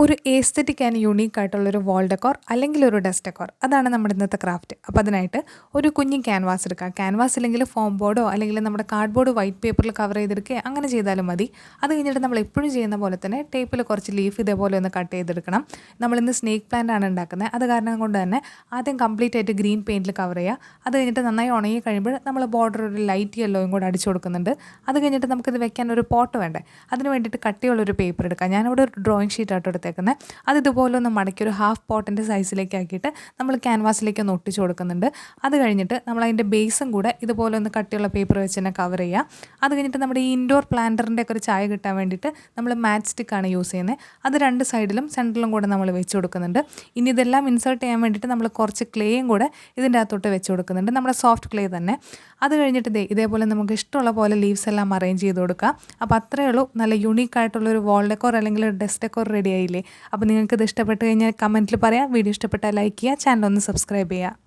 ഒരു aesthetic and unique ആയിട്ടുള്ളൊരു വാൾ decor അല്ലെങ്കിൽ ഒരു ഡെസ്ക് ഡെക്കോർ അതാണ് നമ്മുടെ ഇന്നത്തെ ക്രാഫ്റ്റ്. അപ്പോൾ അതിനായിട്ട് ഒരു കുഞ്ഞ് ക്യാൻവാസ് എടുക്കുക. ക്യാൻവാസ് ഇല്ലെങ്കിൽ ഫോം ബോർഡോ അല്ലെങ്കിൽ നമ്മുടെ കാർഡ്ബോർഡ് വൈറ്റ് പേപ്പറിൽ കവർ ചെയ്തെടുക്കുക, അങ്ങനെ ചെയ്താലും മതി. അത് കഴിഞ്ഞിട്ട് നമ്മൾ എപ്പോഴും ചെയ്യുന്ന പോലെ തന്നെ ടേപ്പിൽ കുറച്ച് ലീഫ് ഇതേപോലെ ഒന്ന് കട്ട് ചെയ്തെടുക്കണം. നമ്മളിന്ന് സ്നേക്ക് പ്ലാന്റ് ആണ് ഉണ്ടാക്കുന്നത്. അത് കാരണം കൊണ്ട് തന്നെ ആദ്യം കംപ്ലീറ്റ് ആയിട്ട് ഗ്രീൻ പെയിൻറ്റിൽ കവർ ചെയ്യുക. അത് കഴിഞ്ഞിട്ട് നന്നായി ഉണങ്ങി കഴിയുമ്പോൾ നമ്മൾ ബോർഡർ ഒരു ലൈറ്റ് യെല്ലോയും കൂടെ അടിച്ചു കൊടുക്കുന്നുണ്ട്. അത് കഴിഞ്ഞിട്ട് നമുക്കിത് വെക്കാൻ ഒരു പോട്ട് വേണ്ടേ, അതിന് വേണ്ടിയിട്ട് കട്ടിയുള്ളൊരു പേപ്പർ എടുക്കുക. ഞാനിവിടെ ഒരു ഡ്രോയിങ് ഷീറ്റ് ആയിട്ട് എടുത്തേക്കുന്നത്. അത് ഇതുപോലെ ഒന്ന് മടക്കി ഒരു ഹാഫ് പോട്ടിൻ്റെ സൈസിലേക്ക് ആക്കിയിട്ട് നമ്മൾ ക്യാൻവാസിലേക്ക് ഒന്ന് ഒട്ടിച്ച് കൊടുക്കുന്നുണ്ട്. അത് കഴിഞ്ഞിട്ട് നമ്മൾ അതിൻ്റെ ബേസും കൂടെ ഇതുപോലെ ഒന്ന് കട്ടിയുള്ള പേപ്പർ വെച്ച് തന്നെ കവർ ചെയ്യുക. അത് കഴിഞ്ഞിട്ട് നമ്മുടെ ഈ ഇൻഡോർ പ്ലാന്ററിൻ്റെ ഒക്കെ ഒരു ചായ കിട്ടാൻ വേണ്ടിയിട്ട് നമ്മൾ മാറ്റ് സ്റ്റിക്കാണ് യൂസ് ചെയ്യുന്നത്. അത് രണ്ട് സൈഡിലും സെൻറ്ററിലും കൂടെ നമ്മൾ വെച്ച് കൊടുക്കുന്നുണ്ട്. ഇനി ഇതെല്ലാം ഇൻസേർട്ട് ചെയ്യാൻ വേണ്ടിയിട്ട് നമ്മൾ കുറച്ച് ക്ലേയും കൂടെ ഇതിൻ്റെ അകത്തോട്ട് വെച്ച് കൊടുക്കുന്നുണ്ട്, നമ്മുടെ സോഫ്റ്റ് ക്ലേ തന്നെ. അത് കഴിഞ്ഞിട്ട് ഇതേപോലെ നമുക്ക് ഇഷ്ടമുള്ള പോലെ ലീവ്സ് എല്ലാം അറേഞ്ച് ചെയ്ത് കൊടുക്കുക. അപ്പോൾ അത്രയേ ഉള്ളൂ, നല്ല യൂണീക്കായിട്ടുള്ളൊരു വാൾ ഡെക്കോർ അല്ലെങ്കിൽ ഒരു ഡെസ്ക് ഡെക്കോർ റെഡി ആയില്ലേ. അപ്പോൾ നിങ്ങൾക്കിത് ഇഷ്ടപ്പെട്ട് കഴിഞ്ഞാൽ കമൻറ്റിൽ പറയാം. വീഡിയോ ഇഷ്ടപ്പെട്ടാൽ ലൈക്ക് ചെയ്യുക, ചാനൽ ഒന്ന് സബ്സ്ക്രൈബ് ചെയ്യുക.